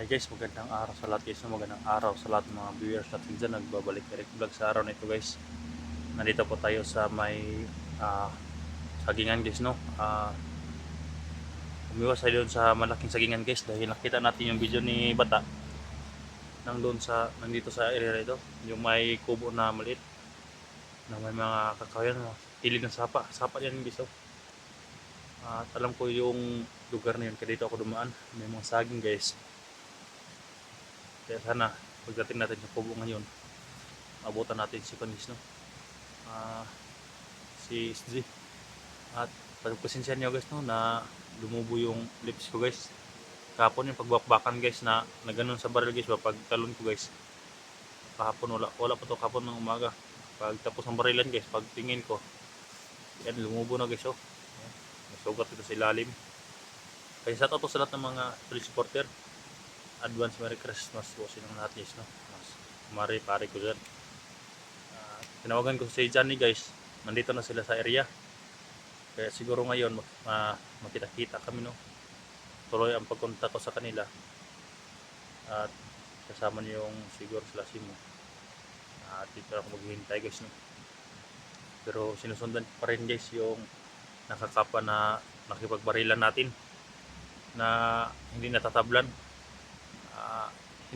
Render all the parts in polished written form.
Hi guys, magandang araw sa lahat guys. Magandang araw sa lahat ng mga viewers natin dyan. Nagbabalik Eric Vlog sa araw na ito guys. Nandito po tayo sa may sagingan guys, no. Umiwas tayo doon sa malaking sagingan guys dahil nakita natin yung video ni Bata nandito sa area ito. Yung may kubo na maliit na may mga kakawayan, kilid ng sapa yan guys, oh. At alam ko yung lugar na yun kaya dito ako dumaan. May mga saging guys. Kaya sana pagdating natin sa kubo ngayon, abutan natin si Panis, no. Si SG. At pagpasensya nyo guys, no, na lumubo yung lips ko guys. Kahapon yung pagbakbakan guys na ganun sa baril guys, pag talon ko guys. Kahapon wala pa to kahapon ng umaga. Pag tapos ng barilan guys, pag tingin ko, yan lumubo na guys, oh. May sugat ito sa ilalim. Kaya sa to sa lahat ng mga street supporter, advance Merry Christmas po silang lahat guys, no. Mari pare ko dyan. Tinawagan ko si Johnny guys, nandito na sila sa area. Kaya siguro ngayon makita-kita kami, no. Tuloy ang pagkontak ko sa kanila. At kasama niyo yung siguro sila Simo. At dito ako maghihintay guys, no. Pero sinusundan pa rin guys yung nakakapa na nakipagbarilan natin na hindi natatablan.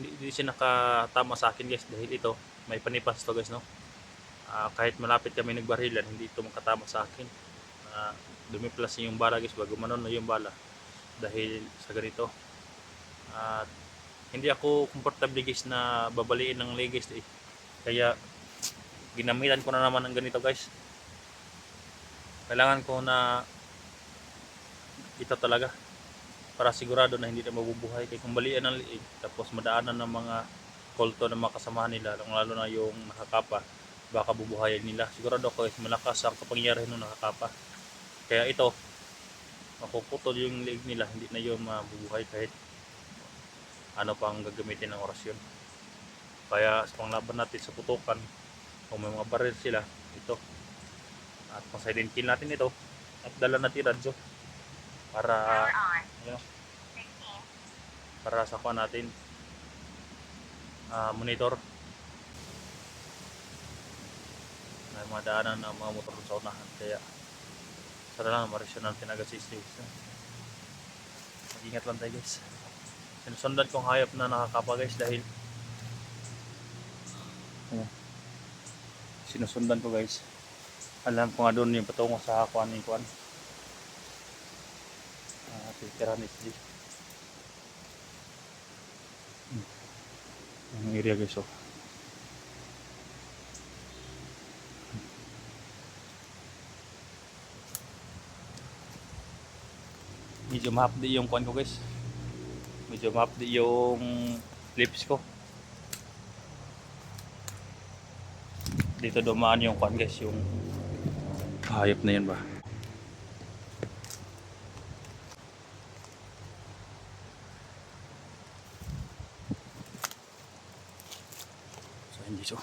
Hindi siya nakatama sa akin guys dahil ito may panipas to guys, no. Kahit malapit kami nagbarilan, hindi ito makatama sa akin. Dumiplas yung bala guys bago manon na yung bala dahil sa ganito. At hindi ako komportable guys na babaliin ng legis eh. Kaya ginamitan ko na naman ng ganito guys. Kailangan ko na ito talaga para sigurado na hindi na mabubuhay. Kaya kung balian ng liig tapos madaanan ng mga kulto ng mga kasamahan nila, lalo na yung nakakapa, baka bubuhayin nila. Sigurado ako guys, malakas ang kapangyarihan ng nakakapa. Kaya ito, mapuputol yung liig nila, hindi na yun mabubuhay kahit ano pang gagamitin ng orasyon. Kaya sa panglaban natin sa putukan, kung may mga baril sila, ito. At pang silent kill natin ito, at dala natin radyo para para sa kuha natin monitor na mga daanan ng mga motor sa unahan. Kaya sana lang marisyon natin agad si Steve. Mag-ingat lang tayo guys. Sinusundan kong hayop na nakakapa guys dahil sinusundan ko guys. Alam ko nga doon yung patungo sa kuan ni kuan. Titirahan ni SG. Ang area guys, oh. Medyo mahapdi yung kuan ko guys. Medyo mahapdi yung lips ko. Dito dumaan yung kuan guys, yung hayop na yan ba. So hindi so.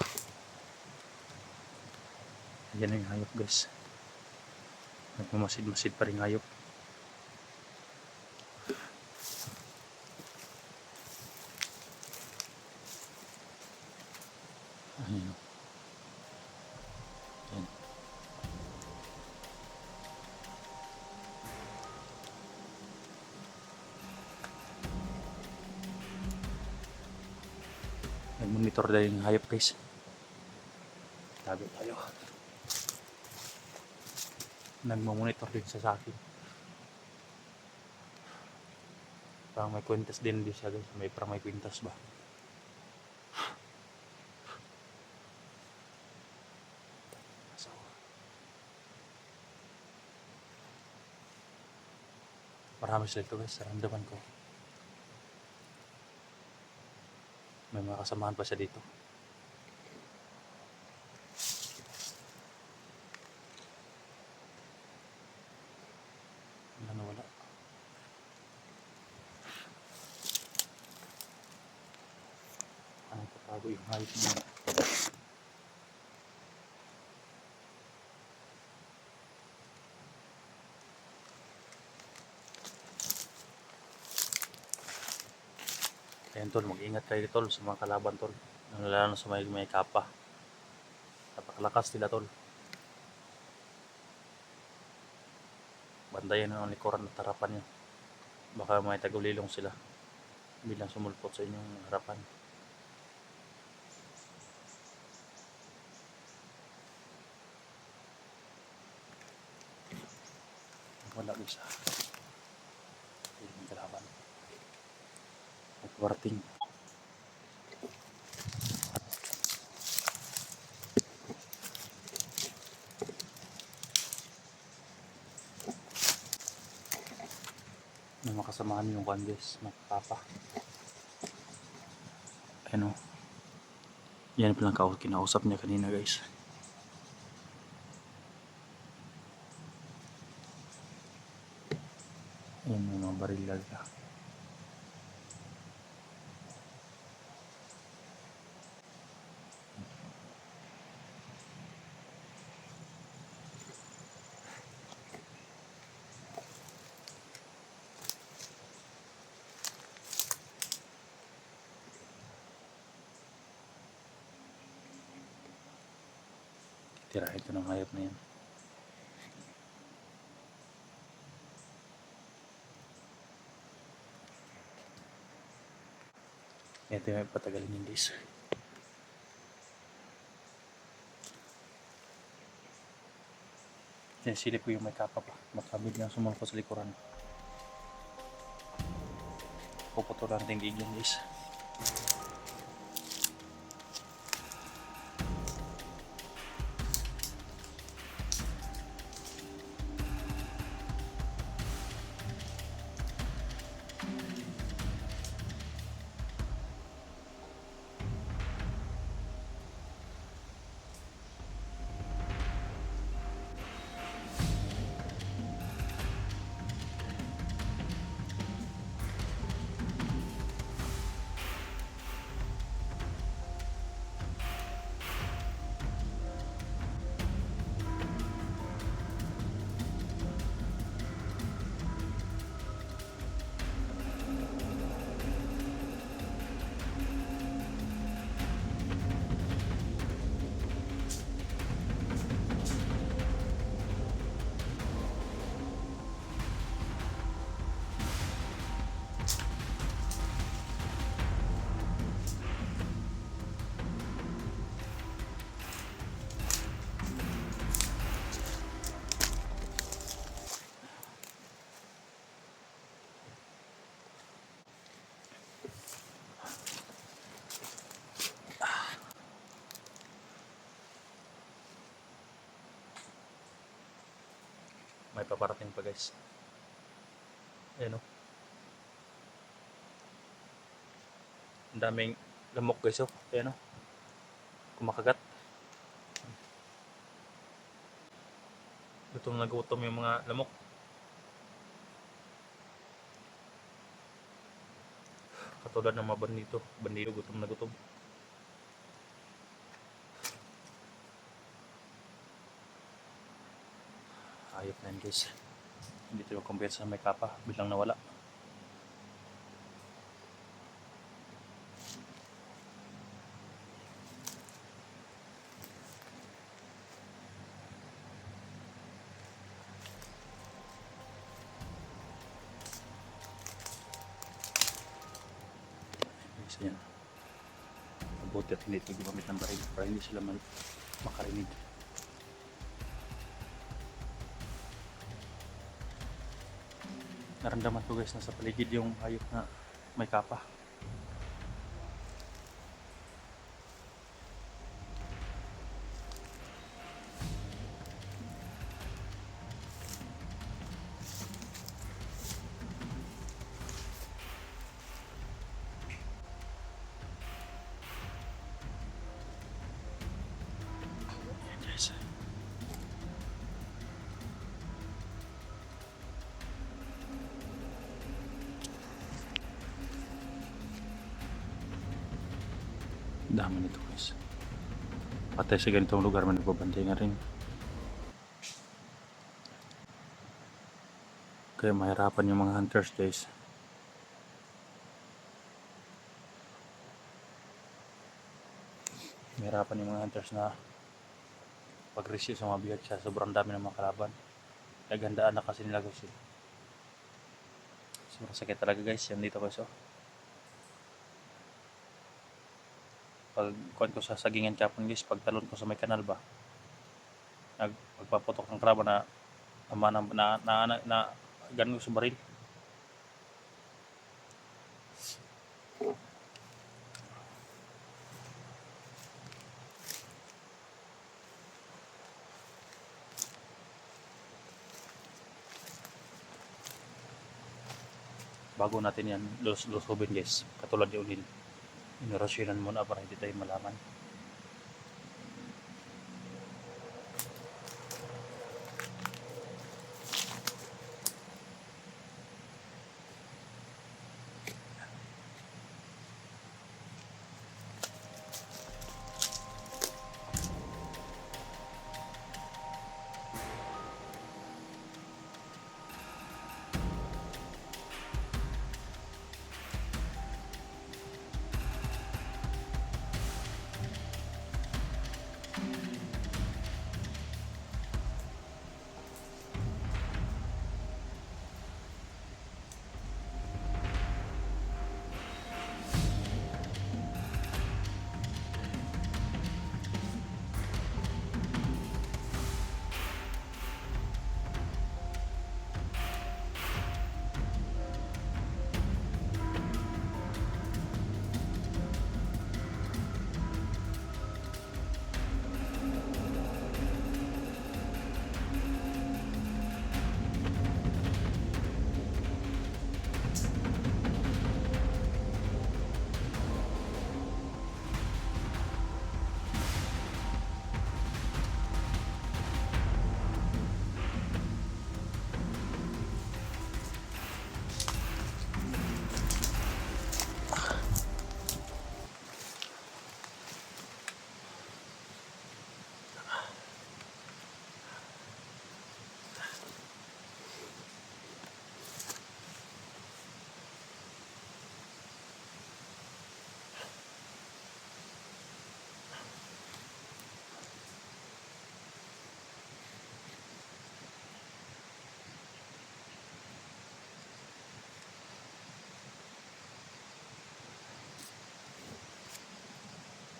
Yan yung hayop guys. Nagmamasid-masid pa rin hayop. Ayun. Yan. Nag-monitor na yung hayop guys. Tabi tayo. Nagmamonitor din sa akin. Parang may kwintas din siya guys. Parang may kwintas ba. So, marami sila ito guys. Naramdaman ko. May mga kasamahan pa siya dito. Wala. Ano katago yung hayop niya. Ayan tol, mag-ingat kayo tol sa mga kalaban tol. Lalo na sa may kapa. Napakalakas nila tol. Bandayan ang likuran at harapan nyo. Baka may tagulilong sila. Bilang sumulpot sa inyong harapan. Wala isa. Yung kalaban. Nagparating. Na makasamahan yung kan guys, makakapa. Ano? Yan palang kinausap niya kanina guys. Yan yung mga baril talaga. Tirahin ko ng hayop na yan. Ito yung patagalin yung guys. Sinasilip ko yung may kapa pa. Makabid lang sumunod sa likuran. Puputulan tingdig yan guys. May paparating pa guys. Ayan o. Ang daming lamok guys o. Ayan o. Kumakagat. Gutom na gutom yung mga lamok. Katulad ng mga bandito. Bandito gutom na gutom. Ayop na yun guys. Hindi tayo compare sa may kapa. Bilang nawala. Guys, ayan. Mabuti at hindi ito gumamit ng baril para hindi sila makarinig. Naramdaman ko guys, nasa paligid yung hayop na may kapa. Ayan guys. Dami nito guys. Patay sa ganitong lugar man nagbabantay nga rin. Kaya mahirapan yung mga hunters guys. Mahirapan yung mga hunters na pag-rescue sa mga bihag sa sobrang dami ng mga kalaban. Naghandaan na kasi nila guys. Sobrang sakit talaga guys. Yan dito guys. Oh. Pag kuhan ko sa sagingan kapon guys, pag talon ko sa may kanal ba, magpaputok ng kalaban na ganun sa baril. Bago natin yan lusubin guys, katulad yung ulin, inirasyonan muna para hindi tayo malaman.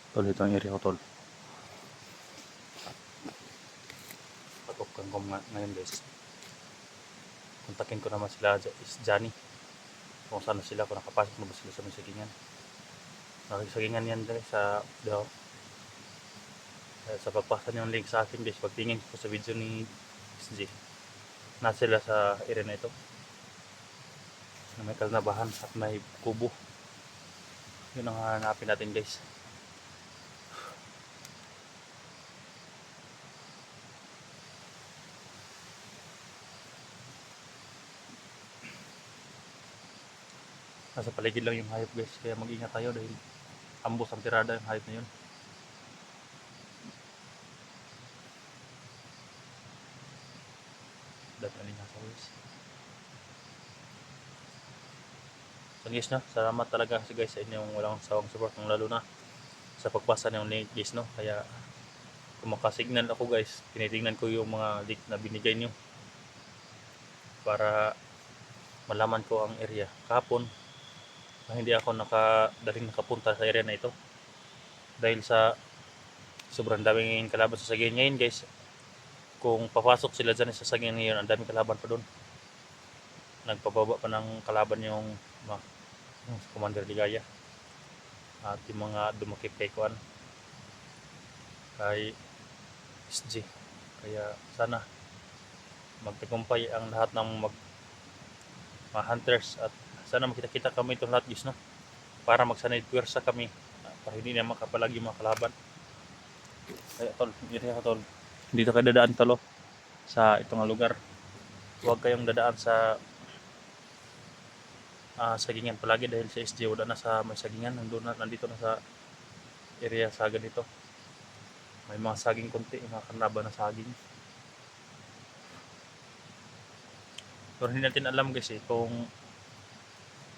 Tol, ito ang area ko tol. Patukan ko ngayon guys. Kontakin ko naman sila is Johnny. Kung saan na sila, kung nakapasok na ba sila sa may sagingan. Nakisagingan yan guys sa daw. Sa pagpasa yung link sa akin guys, pagtingin ko sa video ni SG, na sila sa area na ito. Na may kalnabahan at may kubo. Yun ang hanapin natin guys. Nasa paligid lang yung hayop guys, kaya mag-ingat tayo dahil ambos ang tirada yung hayop na yun. Dami na sa guys. So guys no, salamat talaga kasi guys sa inyong walang sawang support, lalo na sa pagpasa ng link guys no. Kaya kung makasignal ako guys, tinitingnan ko yung mga link na binigay nyo para malaman ko ang area. Kahapon hindi ako nakapunta sa area na ito dahil sa sobrang daming kalaban sa saging ngayon guys. Kung papasok sila dyan sa saging ngayon, ang daming kalaban pa doon. Nagpababa pa ng kalaban yung Commander Ligaya at yung mga dumakip kay Kuan, kay SG. Kaya sana magtagumpay ang lahat ng mga hunters at sana makita-kita kami itong lahat guys no, para magsanay pwersa kami para hindi na makapalag yung mga kalaban. Kaya tol, dito kayo dadaan tol sa itong lugar. Huwag kayong dadaan sa sagingan palagi dahil sa SG wala na sa may sagingan, nandito na sa area sa ganito. May mga saging konti, mga karnaba na saging. Pero hindi natin alam guys kung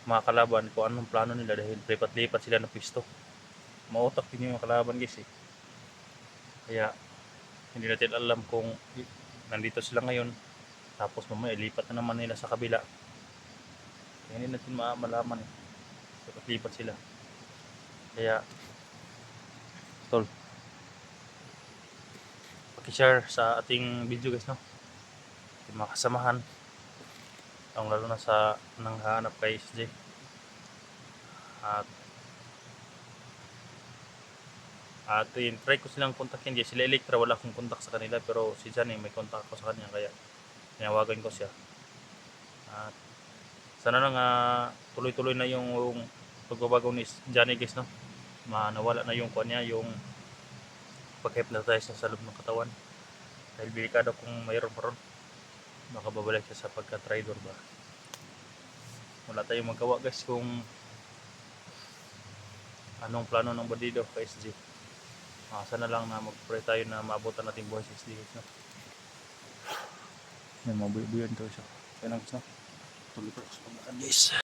mga kalaban kung anong plano nila dahil lipat-lipat sila ng pisto. Mautak din yung mga kalaban guys Kaya hindi natin alam kung nandito sila ngayon tapos mamaya ilipat na naman nila sa kabila. Kaya hindi natin malaman dapat lipat sila. Kaya tol, paki-share sa ating video guys, no? Ating mga kasamahan, lalo na sa nanghahanap kay SJ. At try ko silang kontakin. Di sila Electra, wala akong kontak sa kanila, pero si Johnny may kontak ko sa kanya, kaya tinawagan ko siya. At sana lang tuloy-tuloy na yung pagbabago ni Johnny guys, no? Nawala na yung kanya, yung pag-hypnotize sa loob ng katawan. Dahil delikado kung mayroon pa ron, baka babalik siya sa pagka-traidor ba. Wala tayong magawa guys kung anong plano ng bandido kay SG. Sana lang na mag-pray tayo na maabutan natin buhay si SG guys, no? Yan, mabubuyan to siya. Kaya lang guys, no? Tuloy pa sa pagbakan guys.